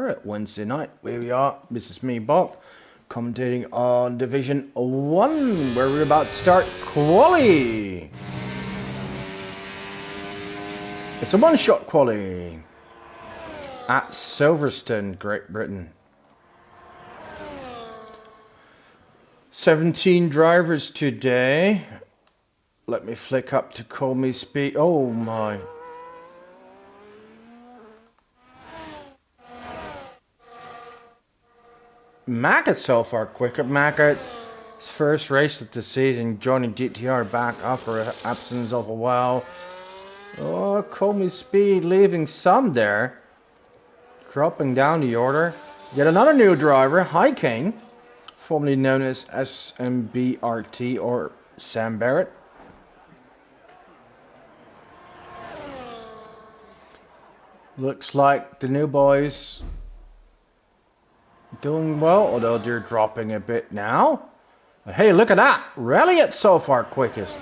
DTR Wednesday night. Here we are. This is me, Bob, commentating on Division 1, where we're about to start quali. It's a one-shot quali at Silverstone, Great Britain. 17 drivers today. Let me flick up to call me speed. Oh my. Mackett so far quicker. Mackett's first race of the season, joining DTR back after an absence of a while. Oh, call me speed leaving some there. Dropping down the order. Yet another new driver, High King, formerly known as SMBRT or Sam Barrett. Looks like the new boys doing well, although they're dropping a bit now. Hey, look at that! Rally so far quickest.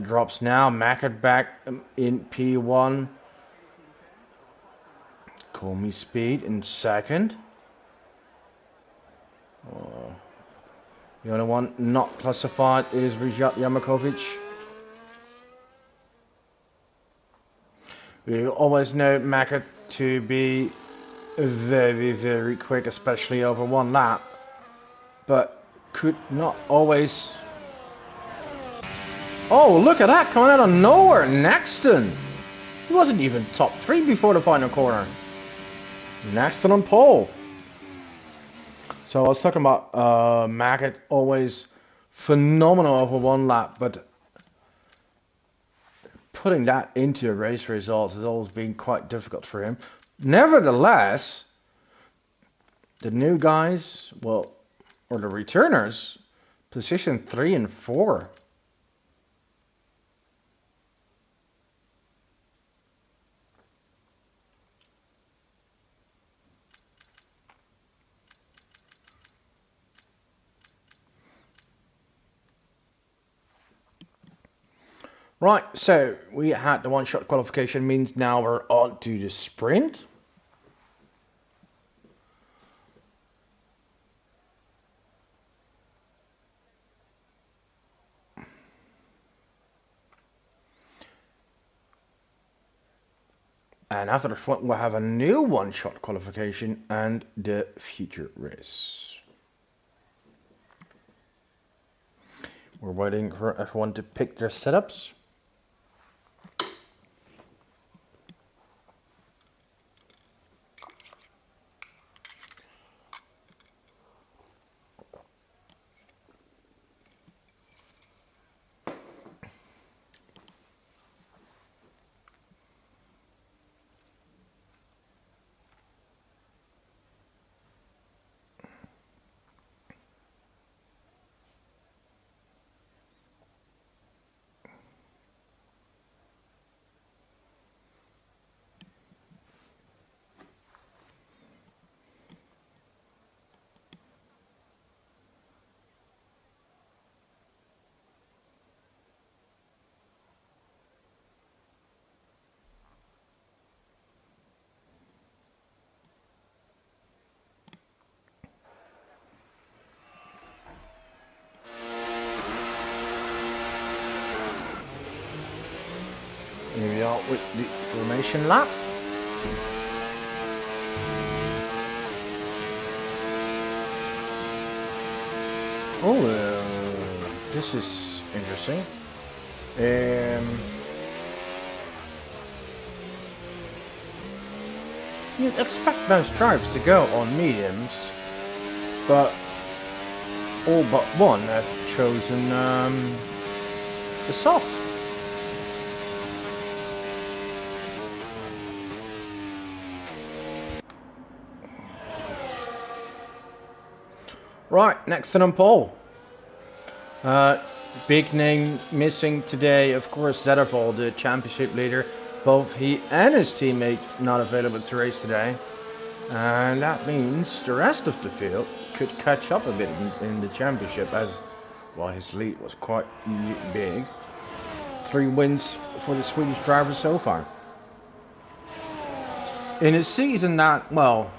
Drops now. Mackett back in P1. Call me speed in second. The only one not classified is Rijat Yamakovic. We always know Mackett to be very, very quick, especially over one lap, but could not always. Oh, look at that, coming out of nowhere, Nexton. He wasn't even top 3 before the final corner. Nexton on pole. So I was talking about Mackett, always phenomenal over one lap, but putting that into a race results has always been quite difficult for him. Nevertheless, the new guys, well, or the returners, position 3 and 4. Right, so we had the one-shot qualification, means now we're on to the sprint. And after the front, we'll have a new one-shot qualification and the future race. We're waiting for everyone to pick their setups. Here we are with the formation lap. Oh, this is interesting. You'd expect most drivers to go on mediums, but all but one have chosen the softs. Right, next on pole. Big name missing today, of course, Zettervold, the championship leader. Both he and his teammate not available to race today. And that means the rest of the field could catch up a bit in the championship, as well, his lead was quite big. 3 wins for the Swedish driver so far. In a season that, well,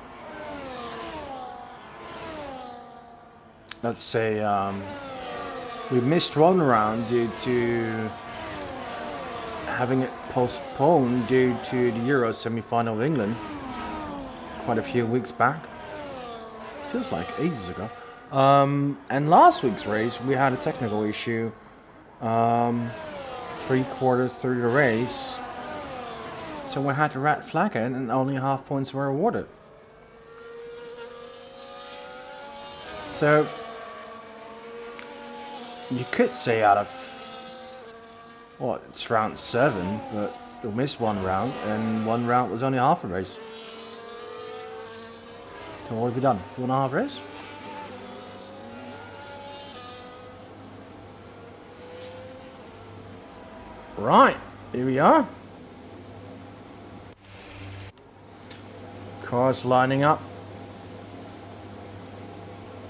let's say we missed one round due to having it postponed due to the Euro semi-final of England quite a few weeks back. Feels like ages ago. And last week's race we had a technical issue 3/4 through the race, so we had to red flag it and only half points were awarded. So you could say out of, well, it's round 7, but we missed one round, and one round was only half a race. So what have we done? 4.5 race? Right, here we are. Cars lining up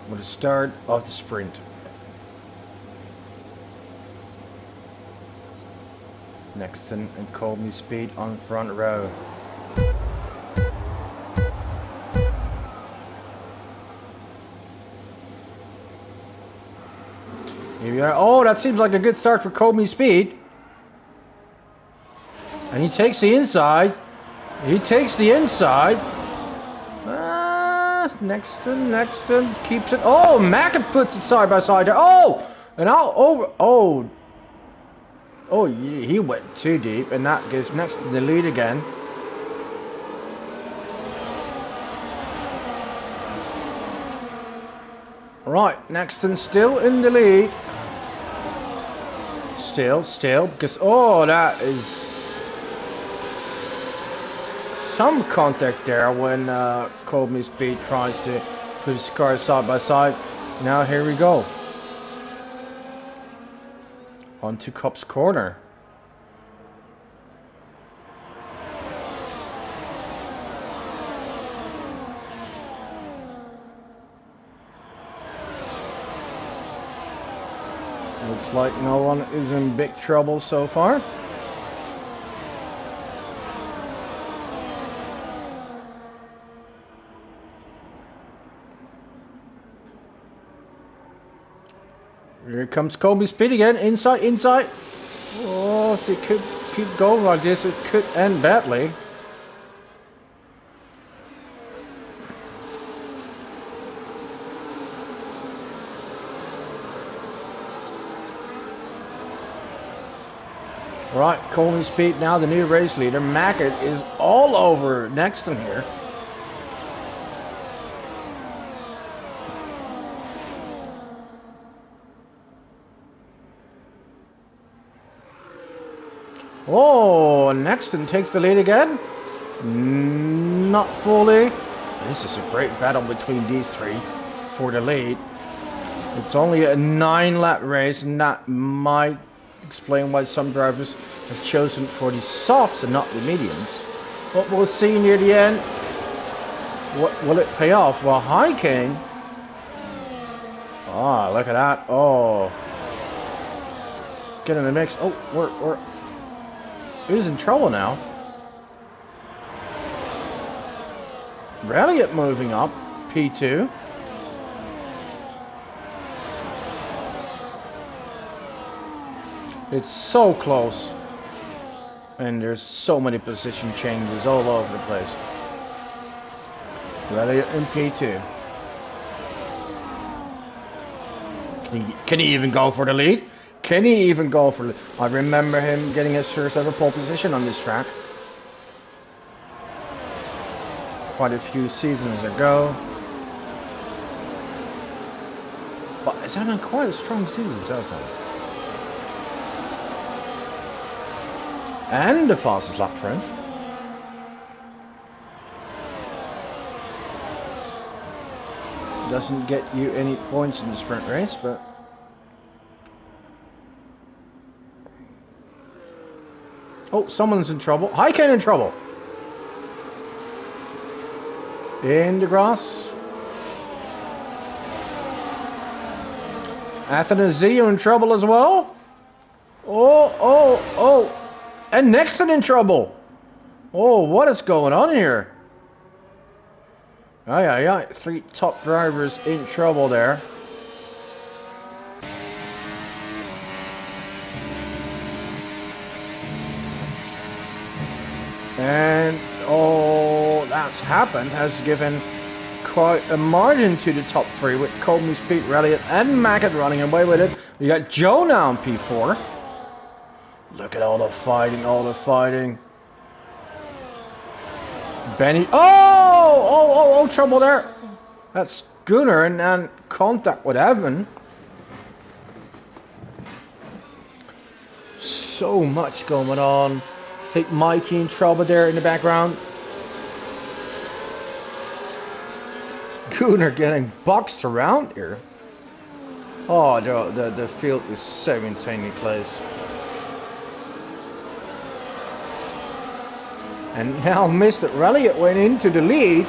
for the start of the sprint. Nexton and Colby Speed on front row. Here we are. Oh, that seems like a good start for Colby Speed. And he takes the inside. He takes the inside. Nexton keeps it. Oh, Mackett puts it side by side there. Oh, and out over. Oh, he went too deep, and that gives Nexton the lead again. Right, Nexton still in the lead. Still, because that is some contact there when Colby Speed tries to put his cars side by side. Now here we go. On to Cop's corner. Looks like no one is in big trouble so far. Here comes Colby Speed again, inside. Oh, if it could keep going like this, it could end badly. Right, Colby Speed now the new race leader. Mackett is all over Nexton here. Oh, Nexton takes the lead again. Not fully. This is a great battle between these three for the lead. It's only a 9-lap race, and that might explain why some drivers have chosen for the softs and not the mediums. But we'll see near the end. What will it pay off? Well, Hiking. Oh, look at that. Oh. Get in the mix. Oh, we're he's in trouble now. Elliott moving up. P2. It's so close. And there's so many position changes all over the place. Elliott in P2. Can he even go for the lead? Can he even go for the lead? I remember him getting his first ever pole position on this track. Quite a few seasons ago. But it's having quite a strong season so far. And the fastest lap, friends. Doesn't get you any points in the sprint race, but oh, someone's in trouble. Hiking in trouble. In the grass. Athanasio in trouble as well. Oh. And Nexton in trouble. Oh, what is going on here? Aye, aye, aye. 3 top drivers in trouble there. And all that's happened has given quite a margin to the top 3 with Coleman, Speed, Elliott and Mackett running away with it. You got Joe now in P4. Look at all the fighting, Benny. Oh, trouble there. That's Gunnar and contact with Evan. So much going on. I think Mikey in trouble there in the background. Gunnar getting boxed around here. Oh, the field is so insanely close. And now Mr. Elliott went into the lead.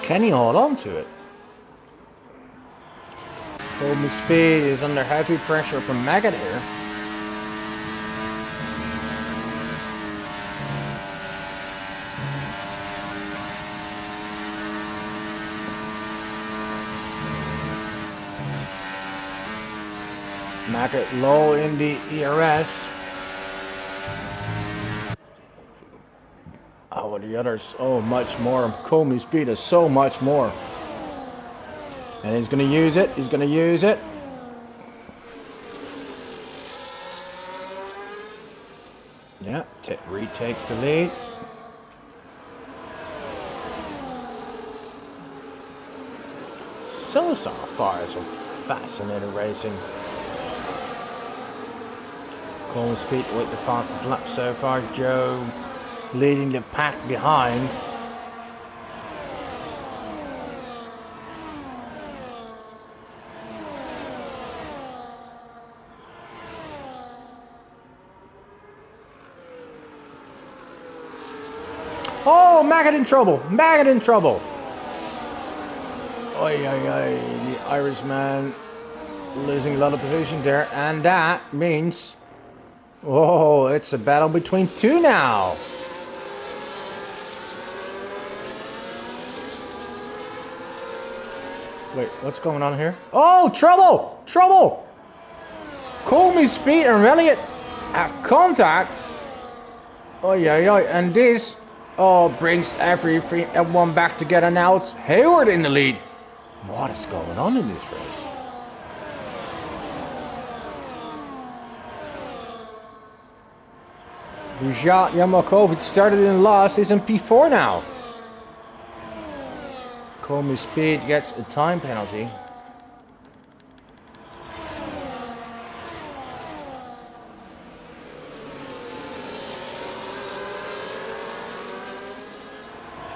Can he hold on to it? Coleman Speed is under heavy pressure from Mackett here. Mackett low in the ERS. Oh, the others, oh, much more. Coleman Speed is so much more. And he's going to use it. He's going to use it. Yeah, retakes the lead. So far, it's a fascinating racing. Coleman Speed with the fastest lap so far. Joe leading the pack behind. Oh, Mackett in trouble. Mackett in trouble. Oi, the Irishman losing a lot of position there, and that means, oh, it's a battle between 2 now. Wait, what's going on here? Oh, trouble! Trouble! Coleman Speed and Elliott have contact. Oh, and this brings everyone back together now. It's Hayward in the lead. What is going on in this race? Rajat Yamakovic started in last, is in P4 now. Coleman Speed gets a time penalty.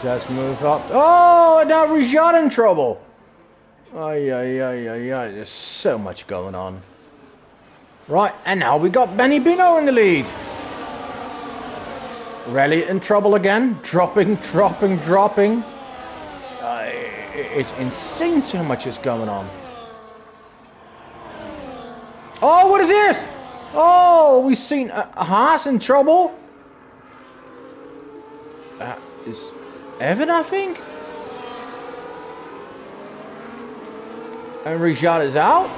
Just move up. Oh, now Rajat in trouble. There's so much going on. Right, and now we got Benny Bino in the lead. Rally in trouble again. Dropping. It's insane so much is going on. Oh, what is this? Oh, we've seen a Haas in trouble. Is Evan, I think? And Rajat is out.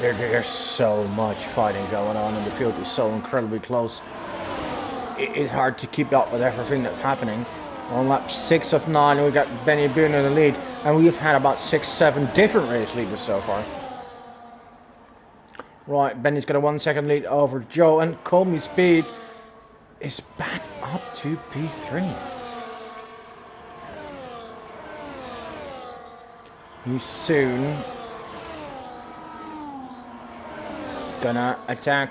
There's so much fighting going on, and the field is so incredibly close. It's hard to keep up with everything that's happening. We're on lap 6 of 9, and we got Benny Boone in the lead, and we've had about 6-7 different race leaders so far. Right, Benny's got a 1 second lead over Joe, and Coleman Speed is back up to P3. He's soon gonna attack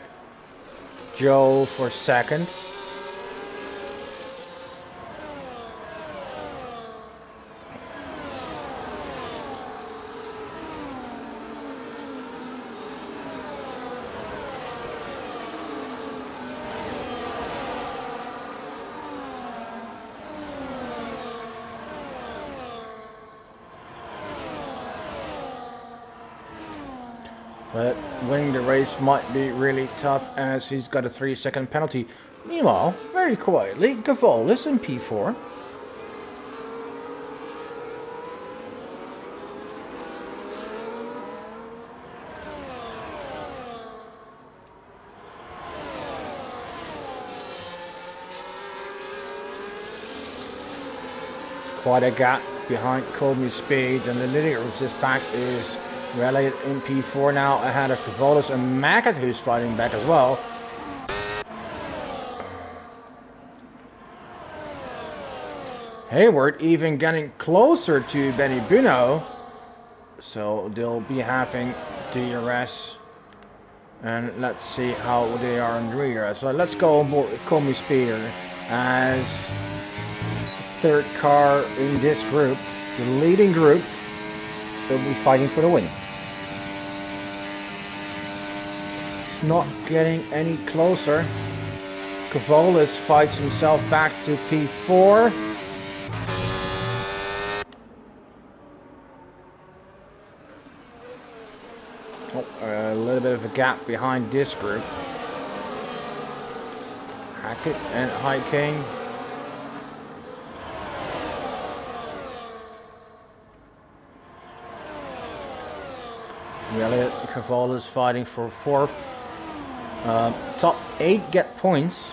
Joe for second. But winning the race might be really tough as he's got a 3-second penalty. Meanwhile, very quietly, Gavolis in P4. Quite a gap behind Colby's speed, and the leader of this pack is relegated in P4 now, ahead of Gavolis and Maggott, who's fighting back as well. Hayward even getting closer to Benny Buno, so they'll be having DRS, and let's see how they are on DRS. So let's go on board with Comey Speeder as third car in this group, the leading group. They'll be fighting for the win. It's not getting any closer. Gavolis fights himself back to P4. Oh, a little bit of a gap behind this group. Hackett and Hiking. Elliott Gavolis fighting for fourth. Top 8 get points.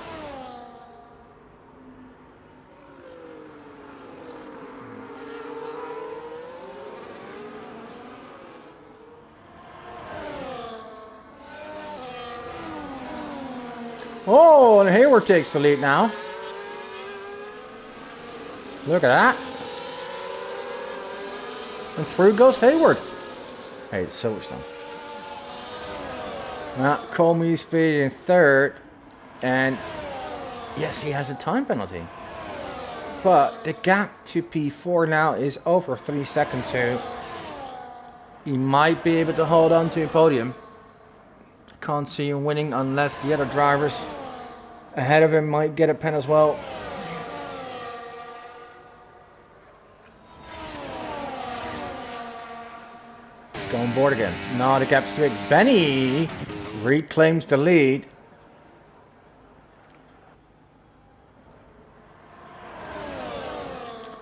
Oh, and Hayward takes the lead now. Look at that. And through goes Hayward. Hey, it's Silverstone. Now, Comey's speed in third. And yes, he has a time penalty. But the gap to P4 now is over 3 seconds, so he might be able to hold on to a podium. Can't see him winning unless the other drivers ahead of him might get a pen as well. Go on board again. Now the gap's too big. Benny reclaims the lead.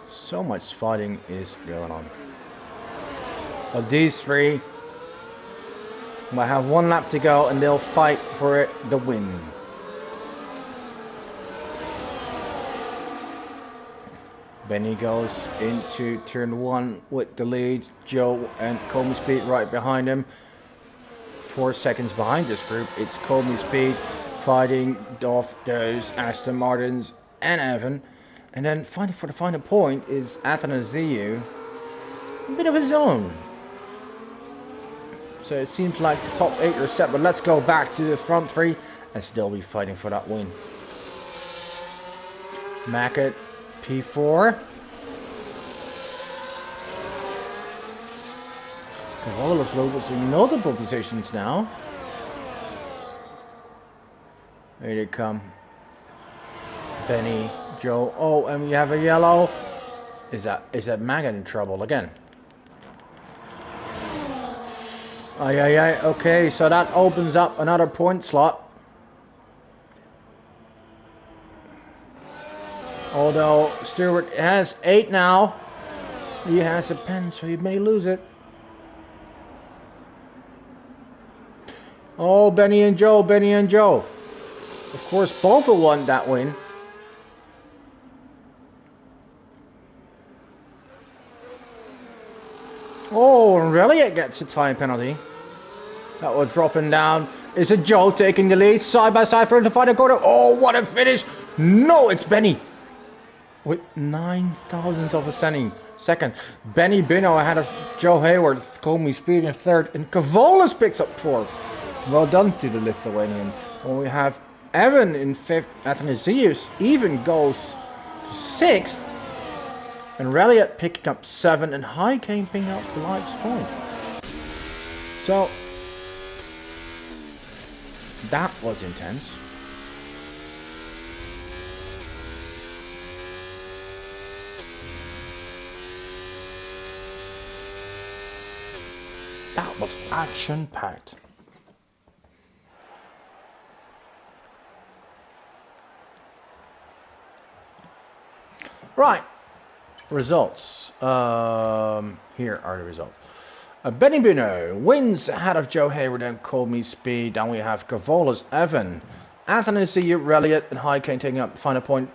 So much fighting is going on. So these three might have 1 lap to go and they'll fight for it, the win. Benny goes into turn 1 with the lead. Joe and Comey Speed right behind him. 4 seconds behind this group. It's Comey Speed fighting off those Aston Martins and Evan. And then fighting for the final point is Athanasiou. A bit of his own. So it seems like the top 8 are set, but let's go back to the front 3 as they'll be fighting for that win. Maggott, P4. Gavolis losing multiple positions now. Here they come. Benny, Joe. Oh, and we have a yellow. Is that Maggott in trouble again? Okay, so that opens up another point slot. Although Stewart has 8 now. He has a pen, so he may lose it. Oh, Benny and Joe, Benny and Joe. Of course, both will want that win. Oh, and really it gets a time penalty. That was dropping down. Is it Joe taking the lead? Side by side for the final quarter. Oh, what a finish. No, it's Benny. With 9 thousandths of a second. second. Benny Bino ahead of Joe Hayward, Call Me Speed in third, and Cavolas picks up fourth. Well done to the Lithuanian. Well, we have Evan in fifth, Athanasius even goes to sixth, and Reliot picking up seven, and High Kane picking up the life's point. So, that was intense. That was action-packed. Right, results. Here are the results. Benny Bino wins ahead of Joe Hayward and Call Me Speed. And we have Cavolas, Evan, Anthony C. Reliot, and High Kane taking up the final point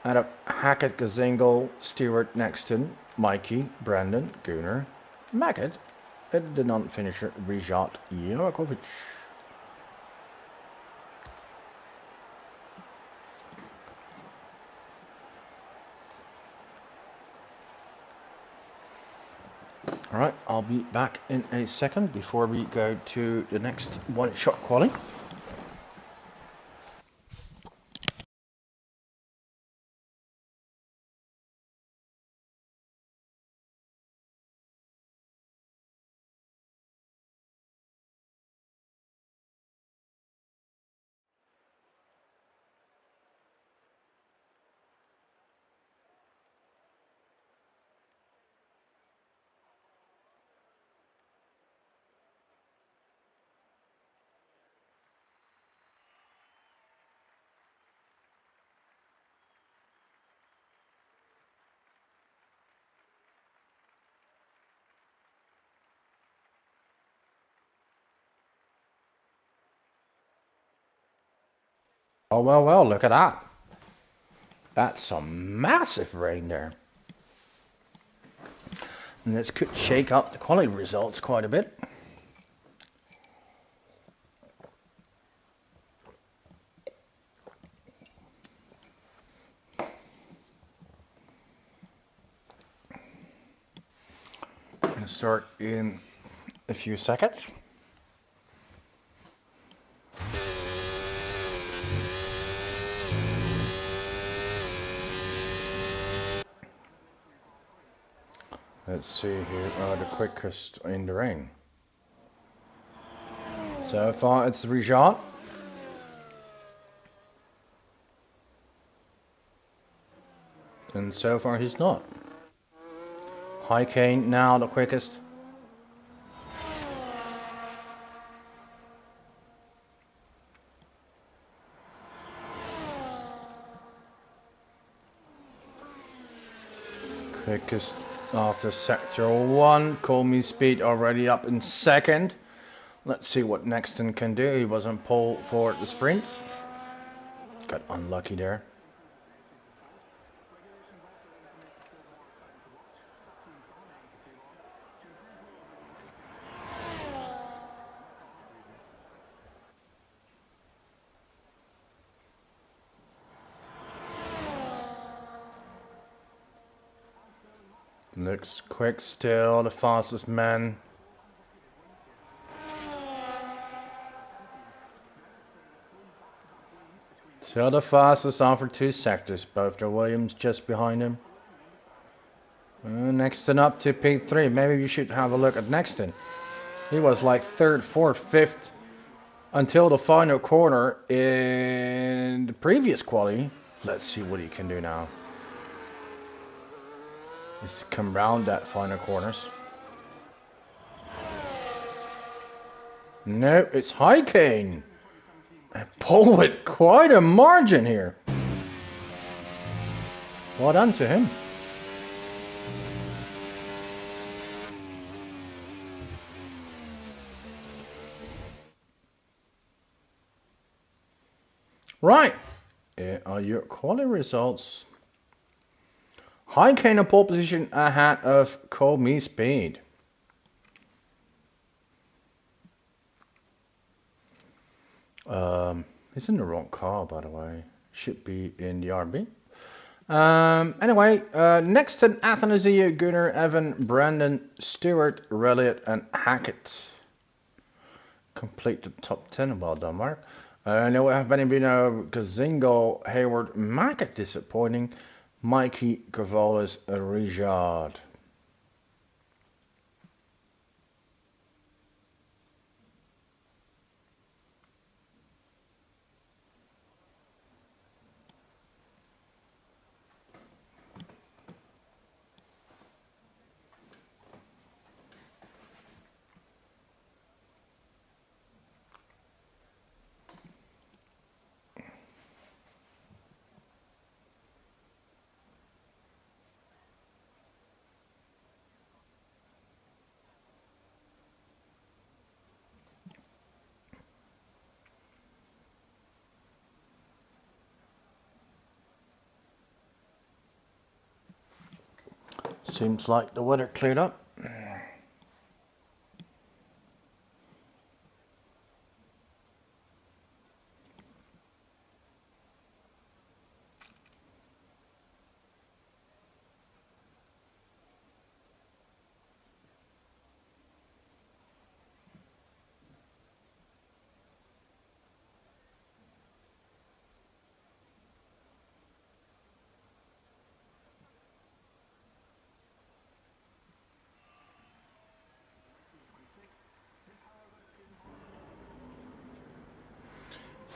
out of Hackett, Gazingle, Stewart, Nexton, Mikey, Brandon, Gunnar, Maggot, and the non-finisher, Rijat Jokovic. Alright, I'll be back in a second before we go to the next one-shot quali. Oh, well, look at that. That's some massive rain there. And this could shake up the quality results quite a bit. I'm going to start in a few seconds. Let's see here, the quickest in the rain. So far it's Rijat. And so far he's not. High Kane now the quickest. Quickest after sector 1. Call Me Speed already up in second. Let's see what Nexton can do. He wasn't pole for the sprint. Got unlucky there. Looks quick still, the fastest man. Still the fastest after 2 sectors, both the Williams just behind him. Nexton up to P3. Maybe you should have a look at Nexton. He was like 3rd, 4th, 5th until the final corner in the previous quali. Let's see what he can do now. He's come round that final corners. No, it's High Kane. And pole with quite a margin here. Well done to him. Right, here are your quality results. High Kane in pole position ahead of Call Me Speed. He's in the wrong car, by the way. Should be in the RB. Anyway, next to Athanasiu, Gunnar, Evan, Brandon, Stewart, Reliot, and Hackett. Complete the top 10. Well done, Mark. I know have been Kazingo, Hayward, Mackett disappointing. Mikey, Cavolas, Rijard. Seems like the weather cleared up.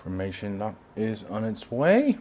Formation lock is on its way.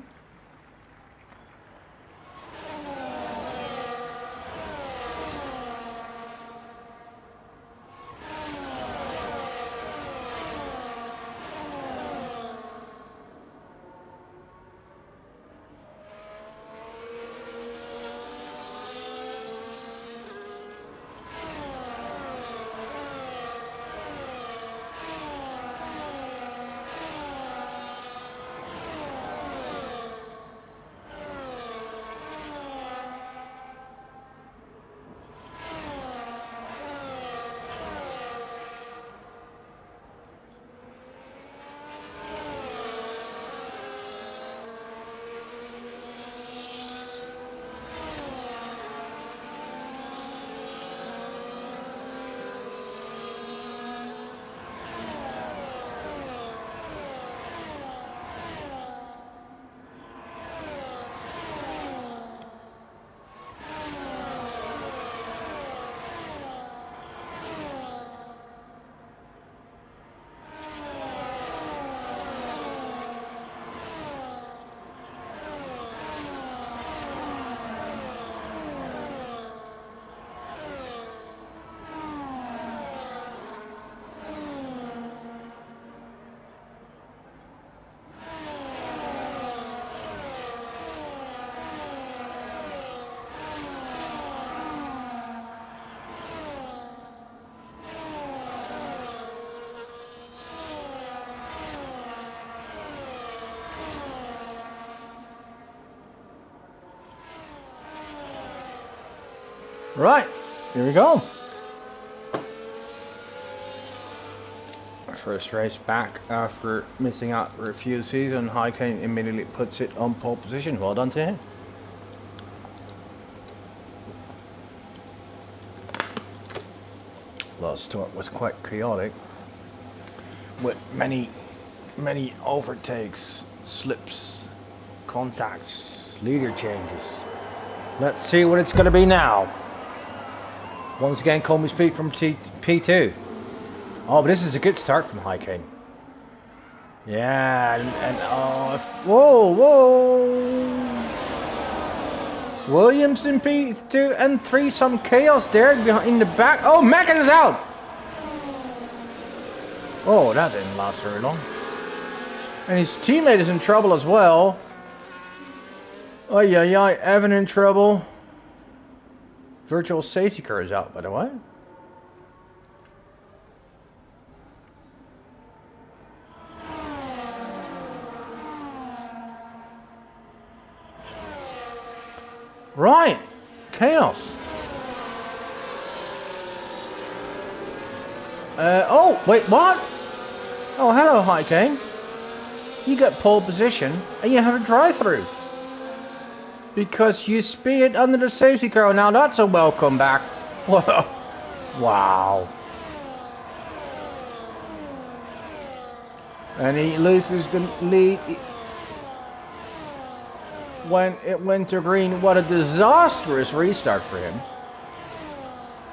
Right, here we go. First race back after missing out for a few seasons. Haikane immediately puts it on pole position. Well done to him. Last start was quite chaotic, with many overtakes, slips, contacts, leader changes. Let's see what it's going to be now. Once again, Coleman's feet from P2. Oh, but this is a good start from Haikane. Yeah, and whoa. Williams in P2 and 3, some chaos there behind the back. Oh, Mackett is out. Oh, that didn't last very long. And his teammate is in trouble as well. Oh yeah, Evan in trouble. Virtual safety car is out, by the way. Right, chaos. Oh, wait, what? Oh, hello, Haikane. You get pole position and you have a drive-through. Because you speed under the safety car. Now that's a welcome back. Wow. And he loses the lead when it went to green. What a disastrous restart for him.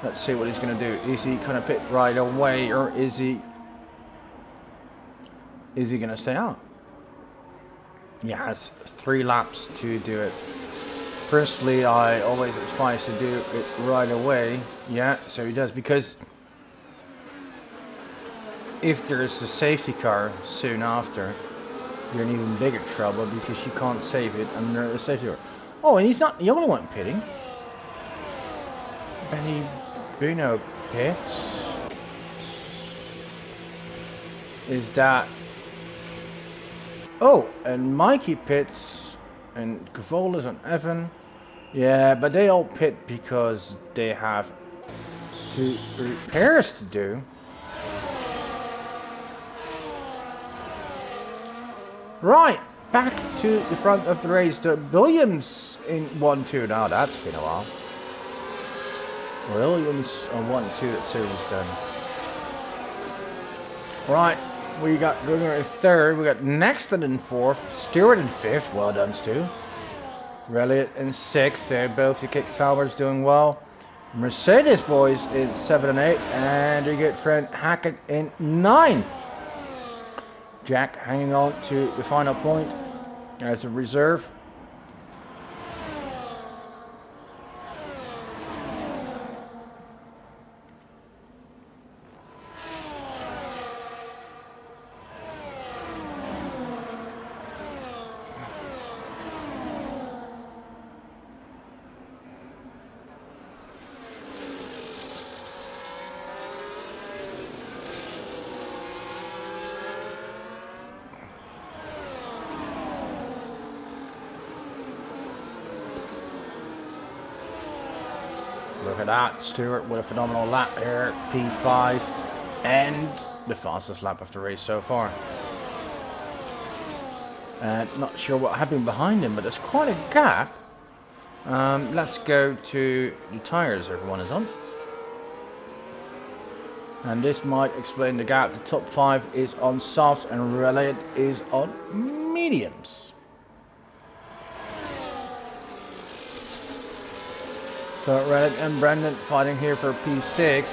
Let's see what he's going to do. Is he going to pit right away, or is he going to stay out? He has 3 laps to do it. Personally, I always advise to do it right away. Yeah, so he does, because if there's a safety car soon after, you're in even bigger trouble because you can't save it under a safety car. Oh, and he's not the only one pitting. Benny Bruno pits. Is that... Oh, and Mikey pits, and Cavola's and Evan. Yeah, but they all pit because they have 2 repairs to do. Right, back to the front of the race to Williams in 1-2. Now that's been a while. Williams on 1-2 at Silverstone. Right, we got Gunnar in 3rd, we got Nexton in 4th, Stewart in 5th, well done Stu. Elliott in 6th, they're both the kick salvers doing well. Mercedes boys in 7 and 8, and your good friend Hackett in 9. Jack hanging on to the final point as a reserve. Look at that, Stewart with a phenomenal lap here, P5, and the fastest lap of the race so far. Not sure what happened behind him, but there's quite a gap. Let's go to the tyres everyone is on. And this might explain the gap. The top 5 is on softs and Elliott is on mediums. So Reddit and Brendan fighting here for P6.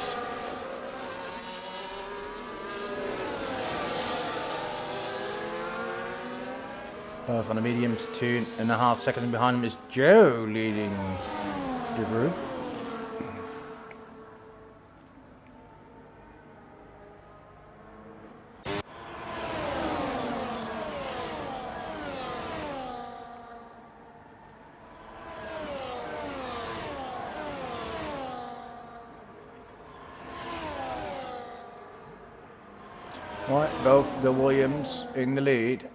Both on the mediums, 2.5 seconds behind him is Joe leading the group. Right, both the Williams in the lead.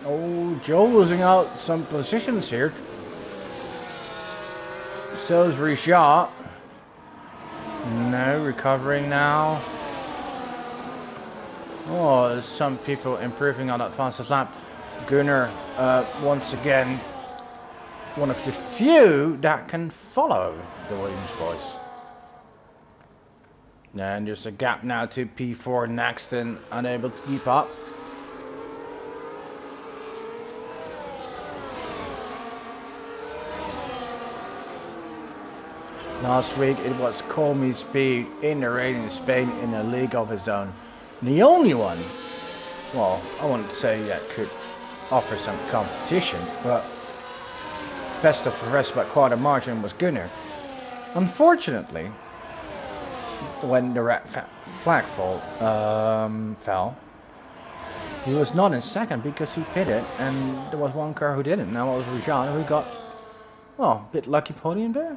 Oh, Joe losing out some positions here. So is Richard. No, recovering now. Oh, there's some people improving on that fastest lap. Gunnar, once again, one of the few that can follow the Williams boys. And there's a gap now to P4 next and unable to keep up. Last week it was Call Me Speed in the race in Spain in a league of his own. And the only one, well, I wouldn't say that could offer some competition, but best of the rest by quite a margin was Gunnar. Unfortunately, when the red flag fell, he was not in second because he pitted, and there was one car who didn't. Now it was Richard who got, well, a bit lucky podium there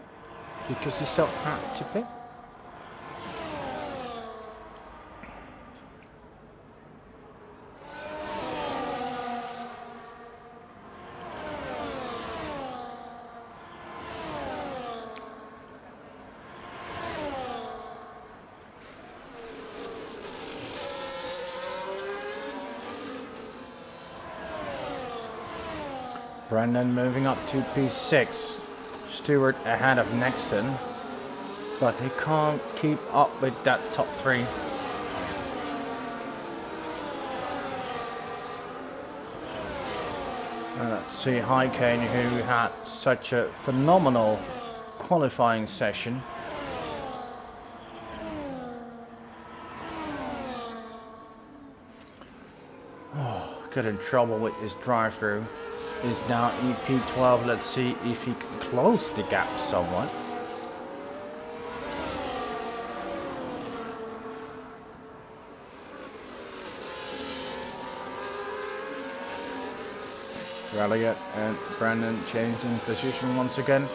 because he still had to pit. Brendan moving up to P6. Stewart ahead of Nexton, but he can't keep up with that top three. Let's see Kane, who had such a phenomenal qualifying session. Oh, got in trouble with his drive-through. Is now EP12. Let's see if he can close the gap somewhat. Elliott and Brandon changing position once again.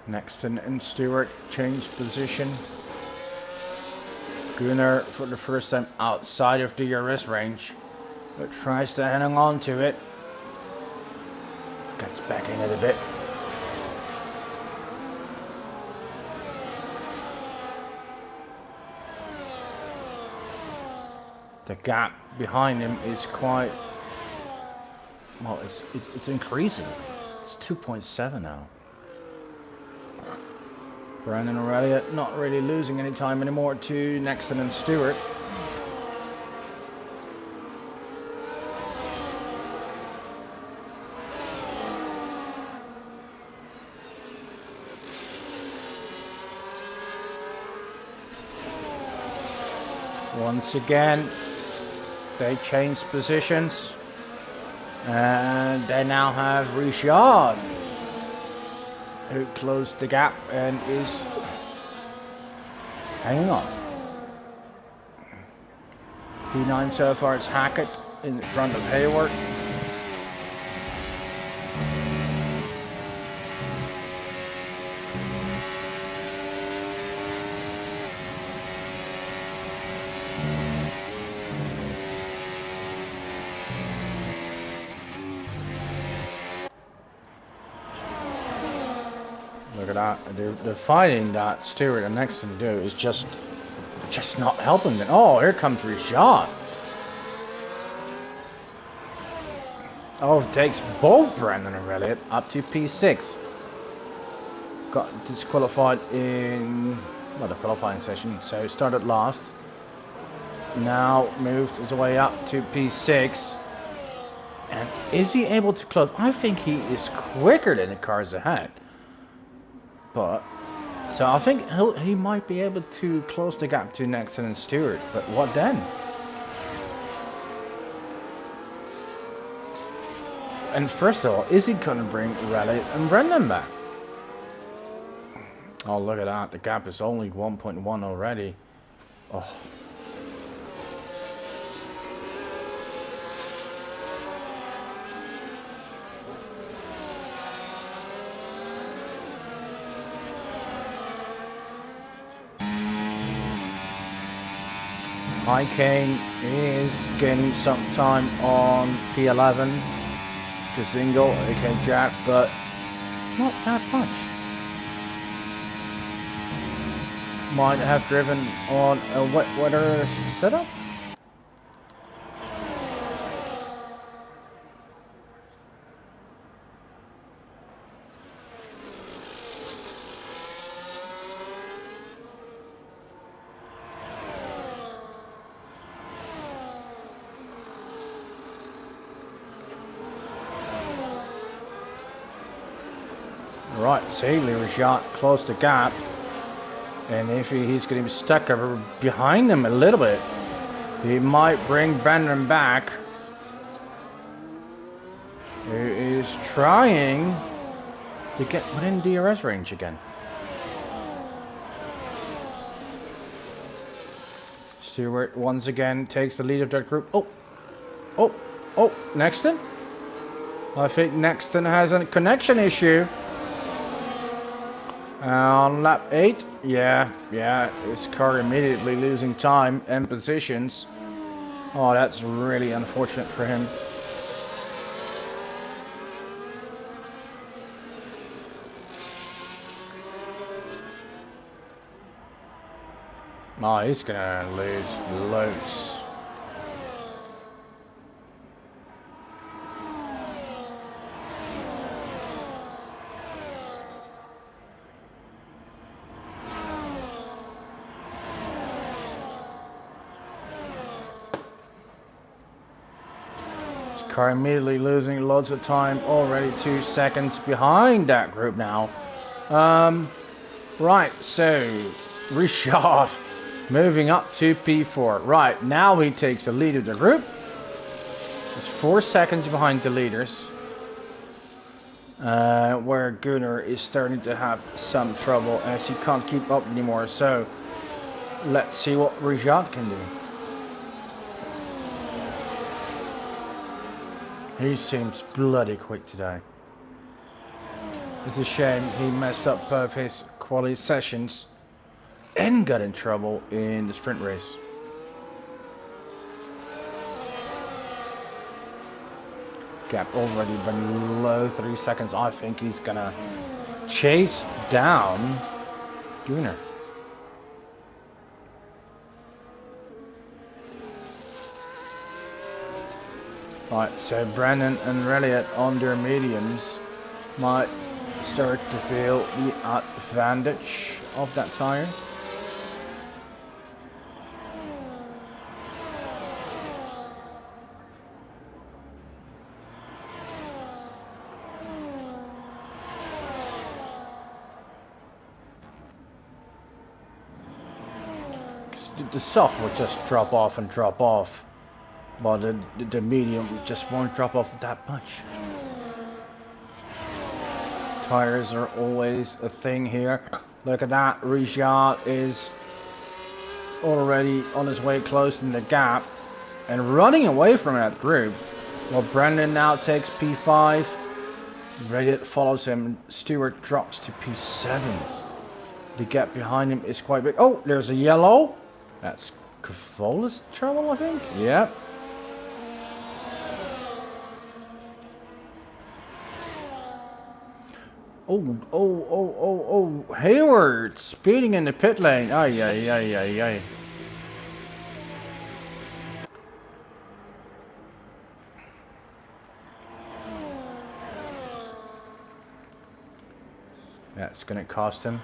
Nexton and Stewart changed position. Gunnar for the first time outside of DRS range, but tries to hang on to it. Gets back in it a bit. The gap behind him is quite, well, it's increasing. It's 2.7 now. Brandon Aurelia not really losing any time anymore to Nexton and Stewart. Once again, they change positions, and they now have Richard, who closed the gap and is hanging on. P9 so far, it's Hackett in front of Hayward. Look at that. The fighting that Stewart and Nexton do is just not helping them. Oh, here comes Richard. Oh, takes both Brandon and Elliott up to P6. Got disqualified in the qualifying session, so he started last. Now moved his way up to P6. And is he able to close? I think he is quicker than the cars ahead. But so I think he might be able to close the gap to Nexton and Stewart. But what then? And first of all, is he going to bring Raleigh and Brendan back? Oh, look at that. The gap is only 1.1 already. Oh. Kane is gaining some time on P11. Gazingle, okay, Jack, but not that much. Might have driven on a wet weather setup. Right, see, Richard closed the gap, and if he's going to be stuck behind him a little bit, he might bring Brandon back, who is trying to get within DRS range again. Stewart once again takes the lead of that group. Oh, Nexton? I think Nexton has a connection issue. On lap 8, yeah, his car immediately losing time and positions. Oh, that's really unfortunate for him. Oh, he's gonna lose loads. Car immediately losing loads of time, already 2 seconds behind that group now. Right, so Richard moving up to P4. Right, now he takes the lead of the group. He's 4 seconds behind the leaders. Where Gunnar is starting to have some trouble as he can't keep up anymore. So let's see what Richard can do. He seems bloody quick today. It's a shame he messed up both his quality sessions and got in trouble in the sprint race. Gap already below 3 seconds. I think he's gonna chase down Gunnar. Right, so Brennan and Elliott on their mediums might start to feel the advantage of that tire. The soft will just drop off and drop off. But the medium just won't drop off that much. Tires are always a thing here. Look at that. Richard is already on his way closing the gap and running away from that group. While Brendan now takes P5. Elliott follows him. Stewart drops to P7. The gap behind him is quite big. Oh, there's a yellow. That's Cavola's trouble, I think. Yep. Oh, Hayward speeding in the pit lane. Ay. That's gonna cost him.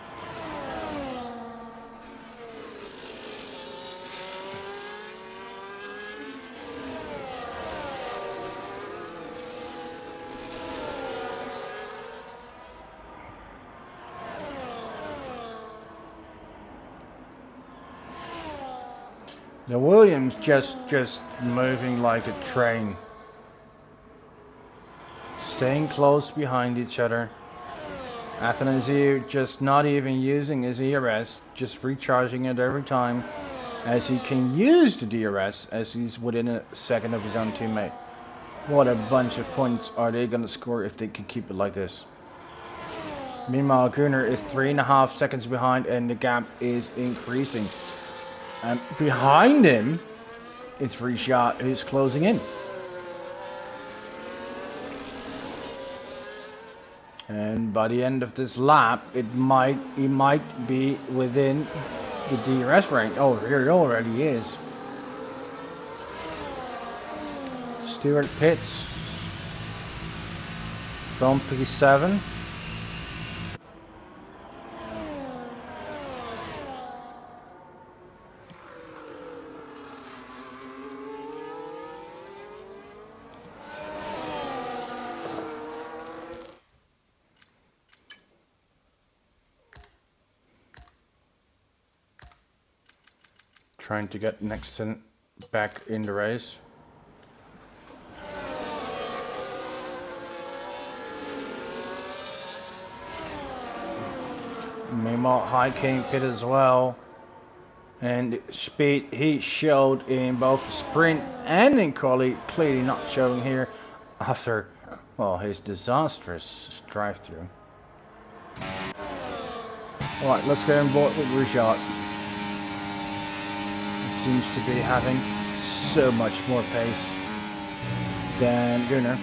The Williams just moving like a train. Staying close behind each other. Athanasiou just not even using his ERS, just recharging it every time as he can use the DRS as he's within a second of his own teammate. What a bunch of points are they going to score if they can keep it like this. Meanwhile, Gunnar is 3.5 seconds behind and the gap is increasing. And behind him, it's Richard who's closing in. And by the end of this lap, he might be within the DRS range. Oh, here he already is. Stewart pits from P7. Trying to get Nexton back in the race. Meanwhile, High King pit as well. And speed he showed in both the sprint and in quali, clearly not showing here after, well, his disastrous drive-through. Alright, let's get on board with Rajat. He seems to be having so much more pace than Gunnar.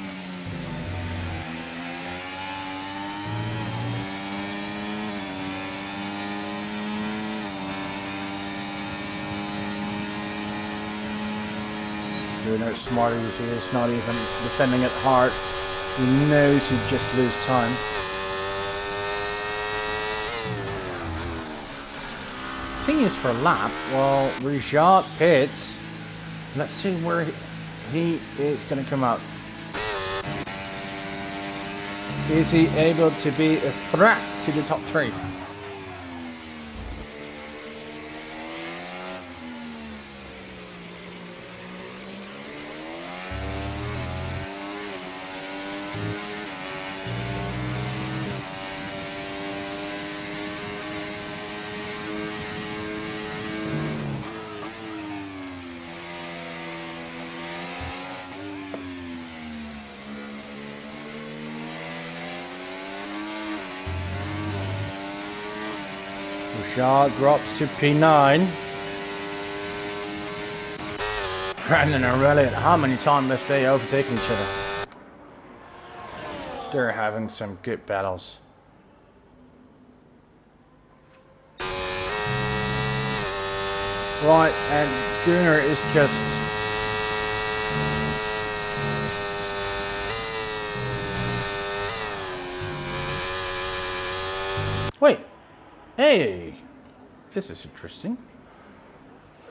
Gunnar, smart as he is, not even defending it hard. He knows he'd just lose time. Thing is, for lap, well, Rajat pits. Let's see where he is going to come out. Is he able to be a threat to the top three? Rajat drops to P9. Brandon and Elliott, how many times have they overtaken each other? They're having some good battles. Right, and Gunnar is just... Wait. Hey, this is interesting.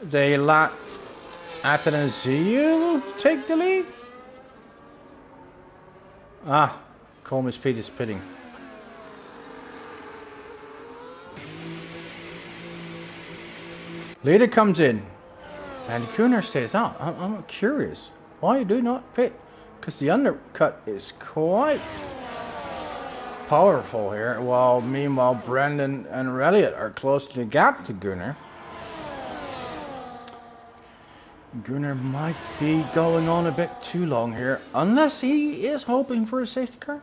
They let Athanasiou take the lead? Ah, Coleman Speed is pitting. Leader comes in, and Gunnar stays out. I'm curious. Why do not pit? Because the undercut is quite powerful here, while meanwhile Brandon and Elliott are close to the gap to Gunnar. Gunnar might be going on a bit too long here, unless he is hoping for a safety car.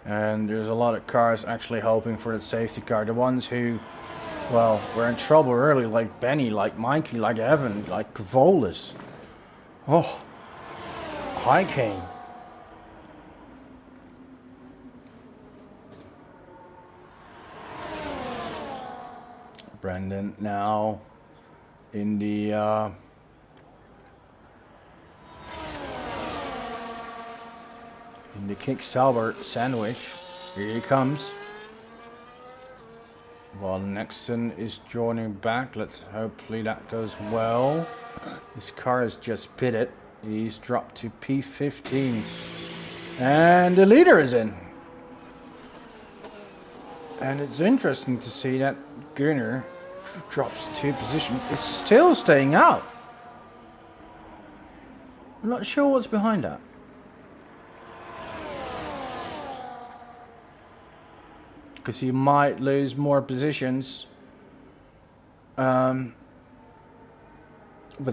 And there's a lot of cars actually hoping for the safety car. The ones who, well, were in trouble early, like Benny, like Mikey, like Evan, like Kavolis. Oh, hi Kane. Brandon now in the Kick Sauber sandwich. Here he comes. While Nexon is joining back. Let's hopefully that goes well. His car is just pitted. He's dropped to P15. And the leader is in. And it's interesting to see that Gunnar drops 2 positions. Is still staying out. I'm not sure what's behind that. Because he might lose more positions with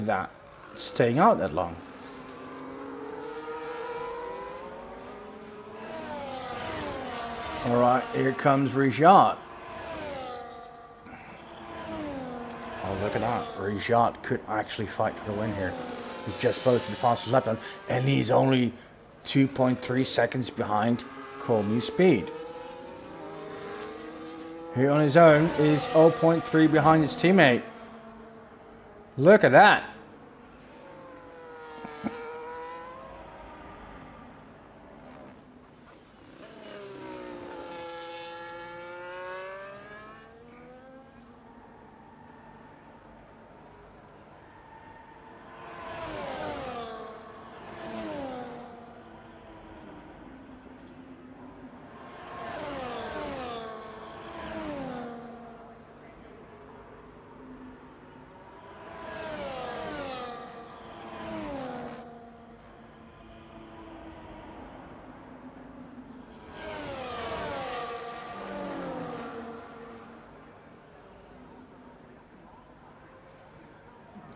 that staying out that long. Alright, here comes Rajat. Oh, look at that. Rajat could actually fight for the win here. He's just posted the fastest lap time, and he's only 2.3 seconds behind Coleman Speed. Here on his own is 0.3 behind his teammate. Look at that.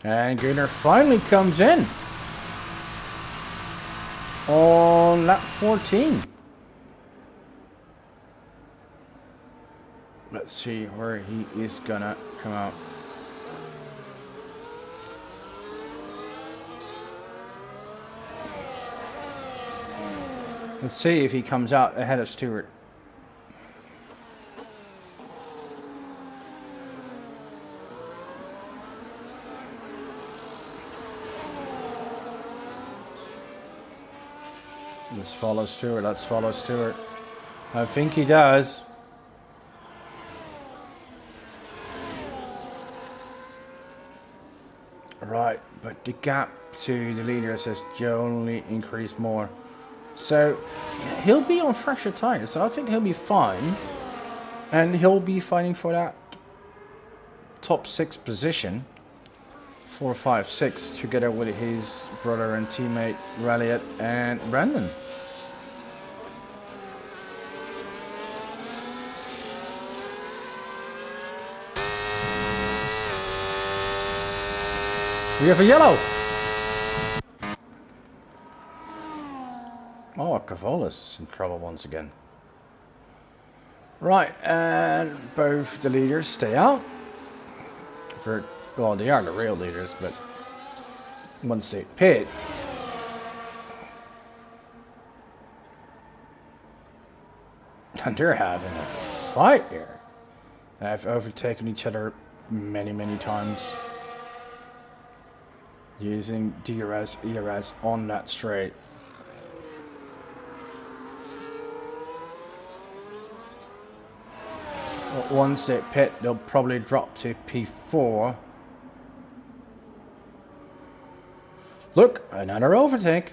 And Gunnar finally comes in on lap 14. Let's see where he is gonna come out. Let's see if he comes out ahead of Stewart. Let's follow Stewart. Let's follow Stewart. I think he does. Right, but the gap to the leaders has only increased more. So he'll be on fresher tires, so I think he'll be fine. And he'll be fighting for that top 6 position. 4, 5, 6 together with his brother and teammate Ralliot and Brandon. We have a yellow. Oh, Cavola's in trouble once again. Right, and both the leaders stay out. Well, they are the real leaders, but once they pit, and they're having a fight here. They've overtaken each other many, many times. Using DRS, ERS on that straight. But once they pit, they'll probably drop to P4. Look, another overtake.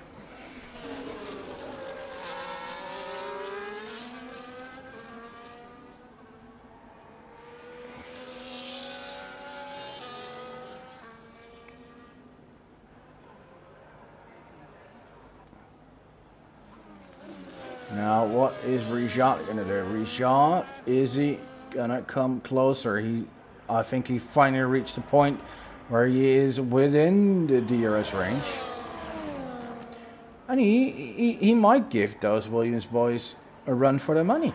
Now, what is Rijat gonna do? Rijat, is he gonna come closer? I think he finally reached the point where he is within the DRS range, and he might give those Williams boys a run for their money.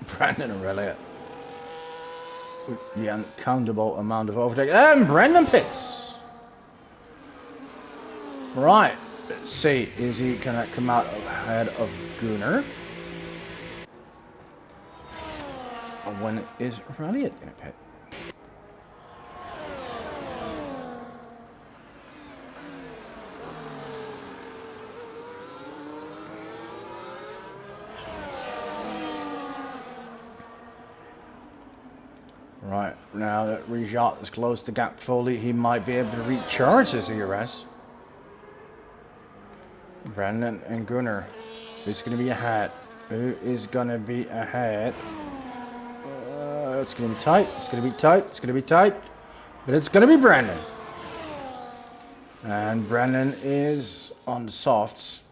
Brandon Aurelia. The uncountable amount of overtake. And Brendan pits. Right. Let's see. Is he going to come out ahead of Gunnar? Or when is Ralliot going to pit? Right, now that Rijat has closed the gap fully, he might be able to recharge his ERS. Brandon and Gunnar. Who's going to be ahead? Who is going to be ahead? It's going to be tight. It's going to be tight. It's going to be tight. But it's going to be Brandon. And Brandon is on the softs.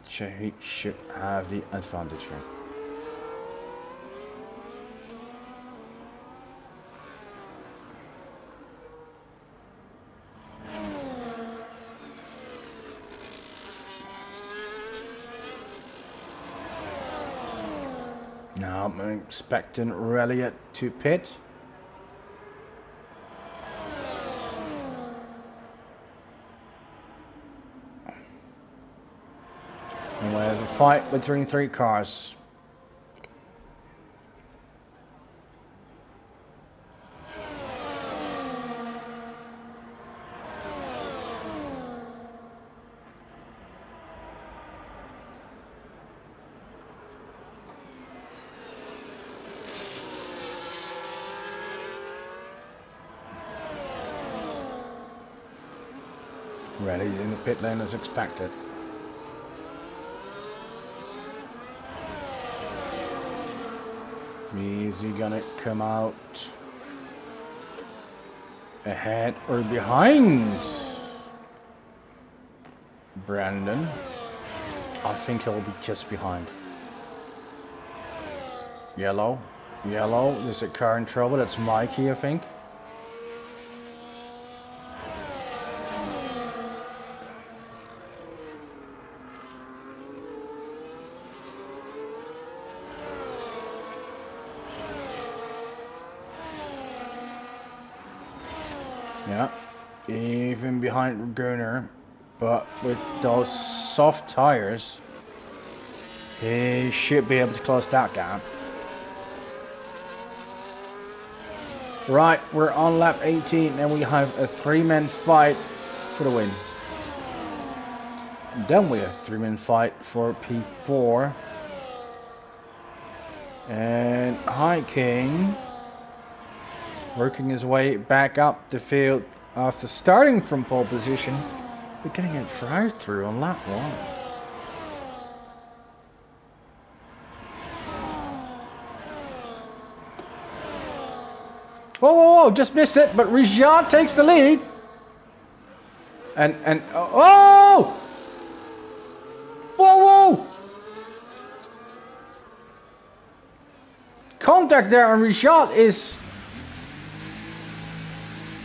So he should have the advantage here. Now I'm expecting Ralliot to pit. And we have a fight between 3 cars. Ready in the pit lane as expected. Is he gonna come out ahead or behind Brandon? I think he'll be just behind. Yellow. Yellow. There's a car in trouble. That's Mikey, I think. Yeah. Even behind Gunner. But with those soft tires, he should be able to close that gap. Right, we're on lap 18 and we have a 3-man fight for the win. Then we have a 3-man fight for P4. And High King working his way back up the field after starting from pole position, but getting a drive-through on lap 1. Whoa, whoa, whoa, just missed it, but Rijat takes the lead. And, oh! Whoa, whoa! Contact there on Rijat is...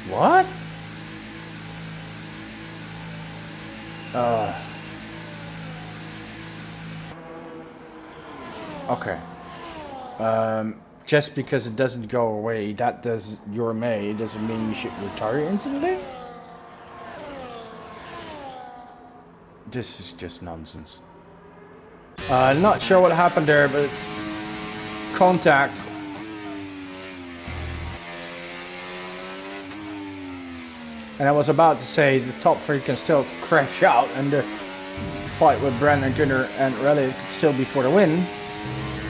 What? Okay. Just because it doesn't go away, that does your May doesn't mean you should retire instantly. This is just nonsense. Not sure what happened there, but contact. And I was about to say the top 3 can still crash out, and the fight with Brandon, Gunnar, and Raleigh could still be for the win.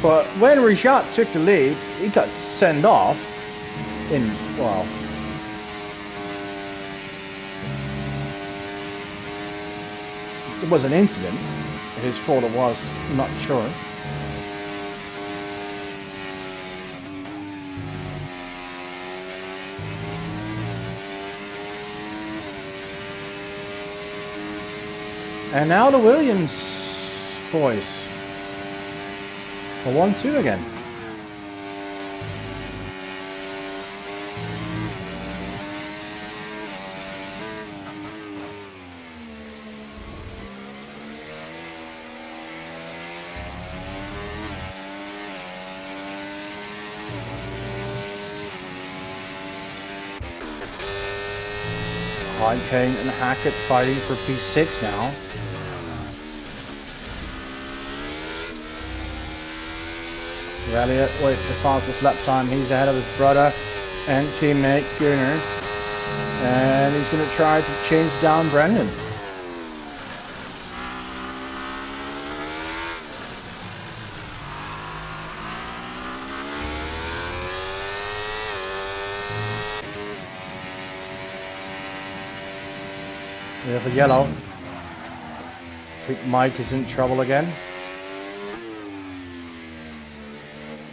But when Rijat took the lead, he got sent off in, well, it was an incident. His fault it was, I'm not sure. And now the Williams boys. For 1-2 again. Kane and Hackett fighting for P6 now. Elliott with the fastest lap time. He's ahead of his brother and teammate Gunnar. And he's going to try to change down Brendan. We have a yellow. I think Mike is in trouble again.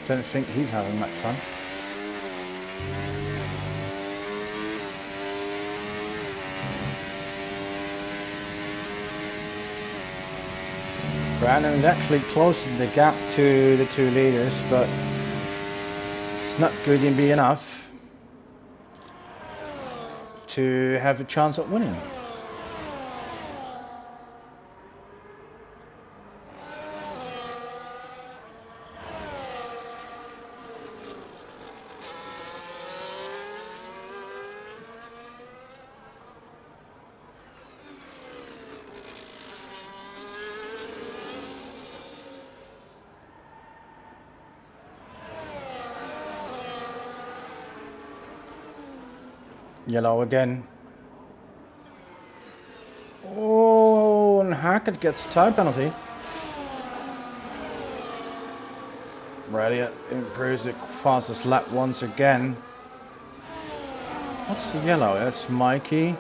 Don't think he's having much fun. Brandon is actually closing the gap to the 2 leaders, but it's not going to be enough to have a chance at winning. Yellow again. Oh, and Hackett gets a time penalty. Elliott improves the fastest lap once again. What's the yellow? That's Mikey.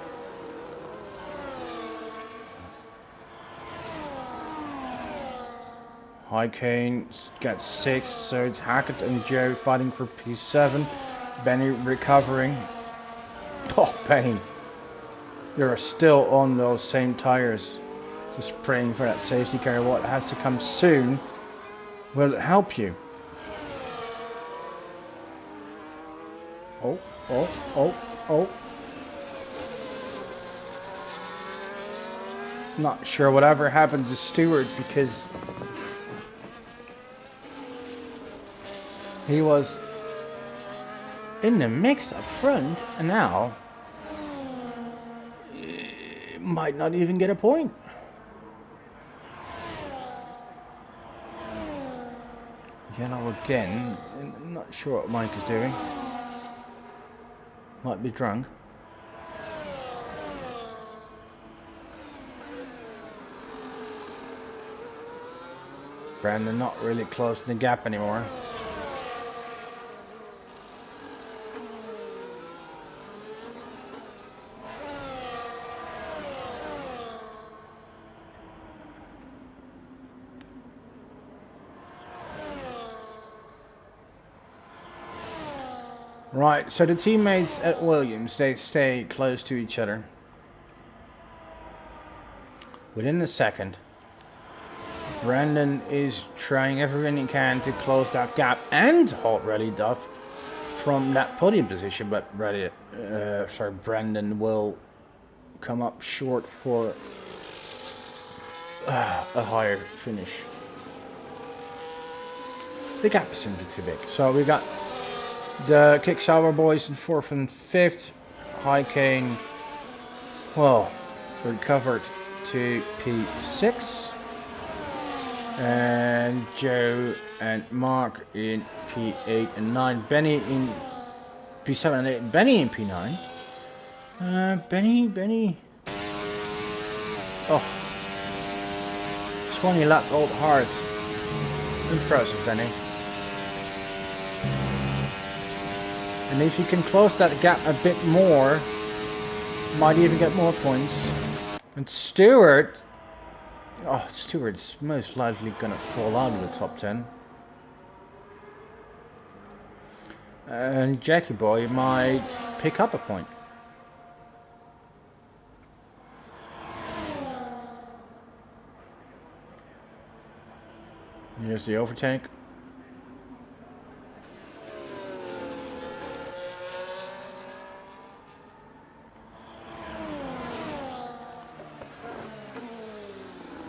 High Kane gets 6, so it's Hackett and Joe fighting for P7. Benny recovering. Oh, Benny. You're still on those same tires. Just praying for that safety car. What has to come soon will help you. Oh, oh, oh, oh. Not sure whatever happened to Stewart because he was in the mix up front and now he might not even get a point. Yellow again. I'm not sure what Mike is doing. Might be drunk. Brandon not really closing the gap anymore. Right, so the teammates at Williams, they stay close to each other. Within a second, Brandon is trying everything he can to close that gap and halt Rally Duff from that podium position, but Brandon will come up short for a higher finish. The gap is simply too big. So we got the Kicksauer boys in 4th and 5th. High Kane, well, recovered to P6. And Joe and Mark in P8 and 9. Benny in P7 and 8. Benny in P9. Benny. Oh. 20 lap old hearts. Impressive, Benny. And if you can close that gap a bit more, might even get more points. And Stewart. Oh, Stewart's most likely going to fall out of the top 10. And Jackie Boy might pick up a point. Here's the overtake.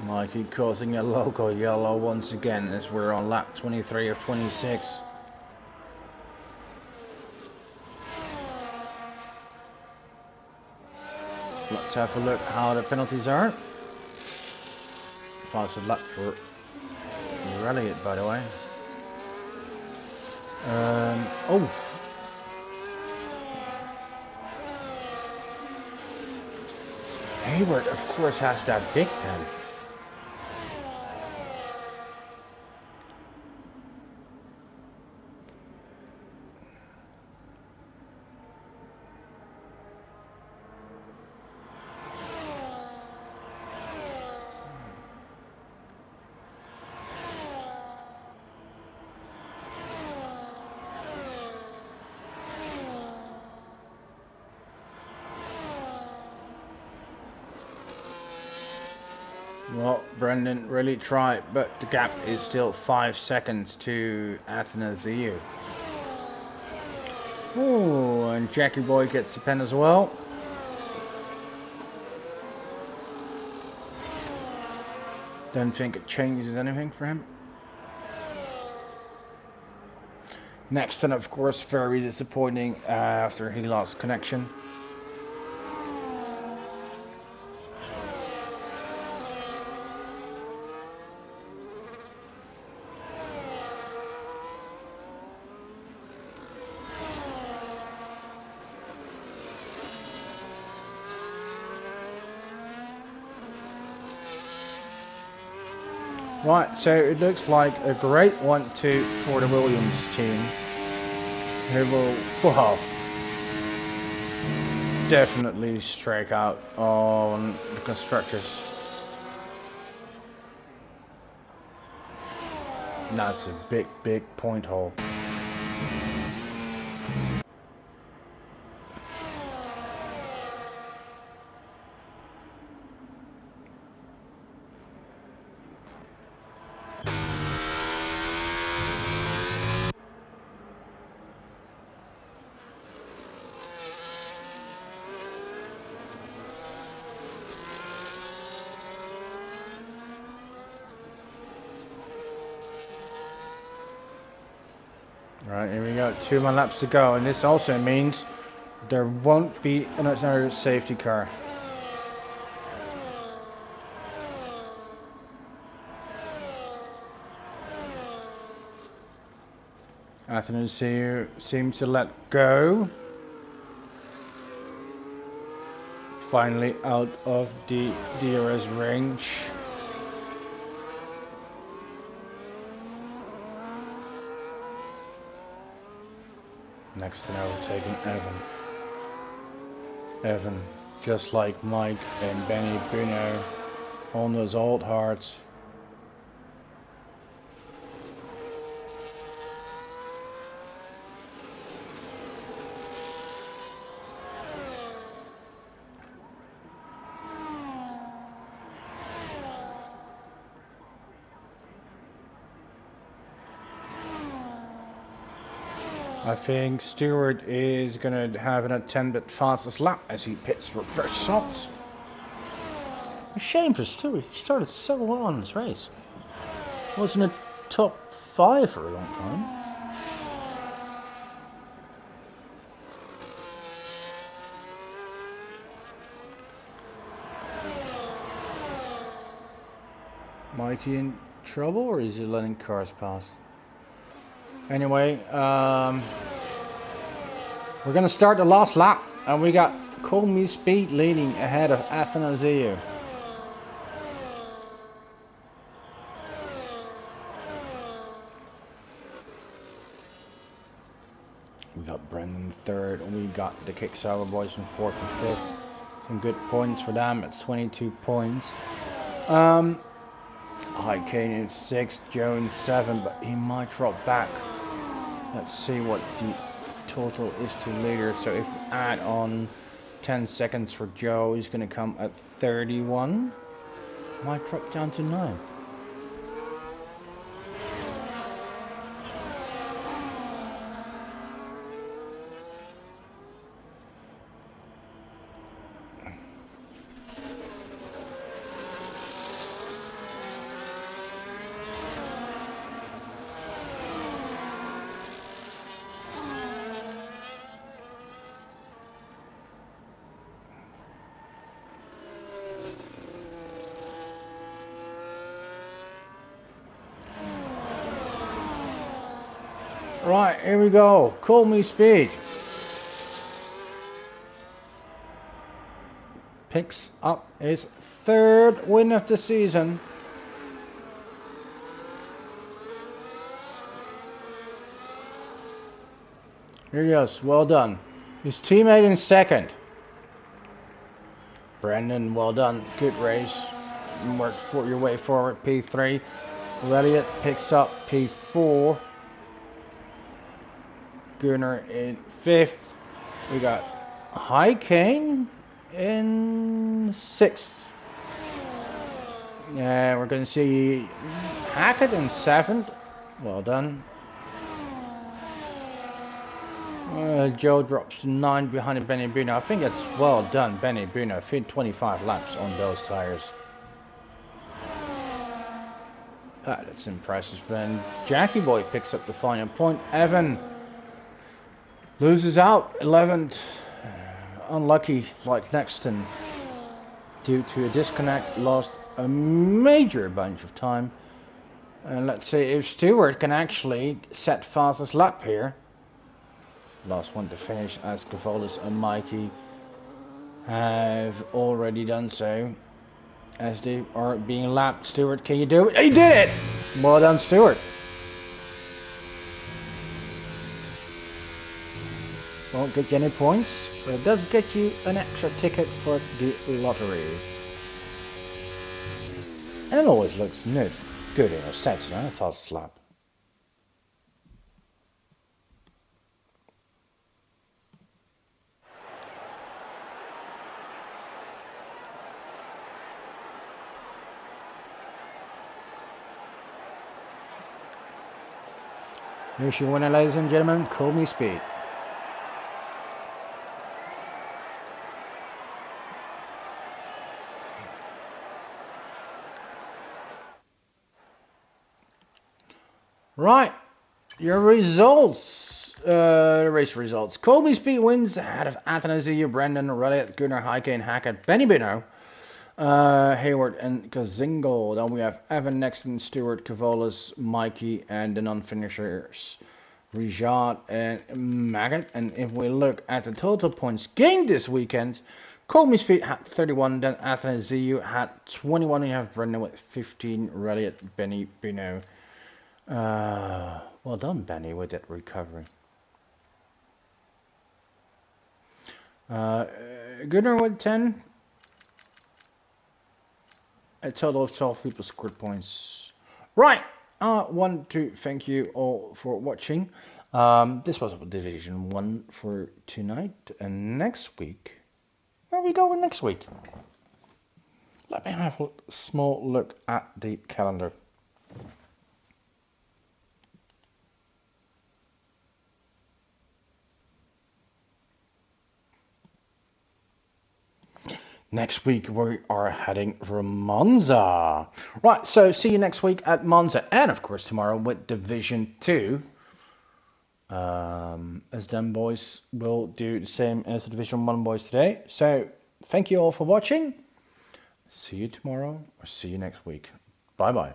Mikey causing a local yellow once again as we're on lap 23 of 26. Let's have a look how the penalties are. Fast lap for Elliott, by the way. Oh. Hayward, of course, has that big pen. Well, Brendan really tried, but the gap is still 5 seconds to Athanasiou. Oh, and Jackie Boy gets the pen as well. Don't think it changes anything for him. Next, and of course, very disappointing after he lost connection. Right, so it looks like a great 1-2 for the Williams team, who will, well, definitely strike out on the constructors. And that's a big point hole. Right, here we go. 2 more laps to go, and this also means there won't be another safety car. Athanasiou seems to let go. Finally out of the DRS range. Next to overtaking Evan. Evan, just like Mike and Benny Bruno, on those old hearts. I think Stewart is going to have an attempt at fastest lap as he pits for fresh softs. A shame for Stewart, he started so well in this race. Wasn't a top 5 for a long time. Mikey in trouble, or is he letting cars pass? Anyway, we're going to start the last lap, and we got Comey Speed leading ahead of Athanasiou. We got Brendan third, and we got the Kicksauer boys in 4th and 5th. Some good points for them. It's 22 points. High Kane in 6th, Joe in 7th, but he might drop back. Let's see what the total is to leader. So if we add on 10 seconds for Joe, he's going to come at 31. Might drop down to 9. Right, here we go. Call me Speed. Picks up his 3rd win of the season. Here he goes. Well done. His teammate in 2nd. Brendan, well done. Good race. Worked for your way forward. P3. Elliott picks up P4. Gunnar in 5th. We got High Kane in 6th. We're going to see Hackett in 7th. Well done. Joe drops to 9 behind Benny Bruno. I think that's well done, Benny Bruno. Fit 25 laps on those tires. That's impressive. And Jackie Boy picks up the final point. Evan loses out 11th. Unlucky like Nexton due to a disconnect. Lost a major bunch of time. And let's see if Stewart can actually set fastest lap here. Last one to finish, as Cavolis and Mikey have already done so. As they are being lapped. Stewart, can you do it? He did it! Well done, Stewart. Won't get you any points, but it does get you an extra ticket for the lottery. And it always looks good in our stats, you know, a fast lap. Here's your winner, ladies and gentlemen. Call me Speed. Right, Your results, race results. Colby Speed wins ahead of Athanasiu, Brendan, Reddit, Gunnar, Heike, and Hackett, Benny Bino, Hayward, and Kazingo. Then we have Evan, Nexton, Stewart, Cavolas, Mikey, and the non-finishers, Rijad and Maggot. And if we look at the total points gained this weekend, Colby Speed had 31, then Athanasiu had 21, you have Brendan with 15, Reddit, Benny Bino. Well done, Benny, with that recovery. Gunnar with 10. A total of 12 people scored points. Right, I want to thank you all for watching. This was Division 1 for tonight. And next week, where are we going next week? Let me have a small look at the calendar. Next week we are heading for Monza. Right, so see you next week at Monza. And of course tomorrow with Division 2. As them boys will do the same as the Division 1 boys today. So thank you all for watching. See you tomorrow or see you next week. Bye bye.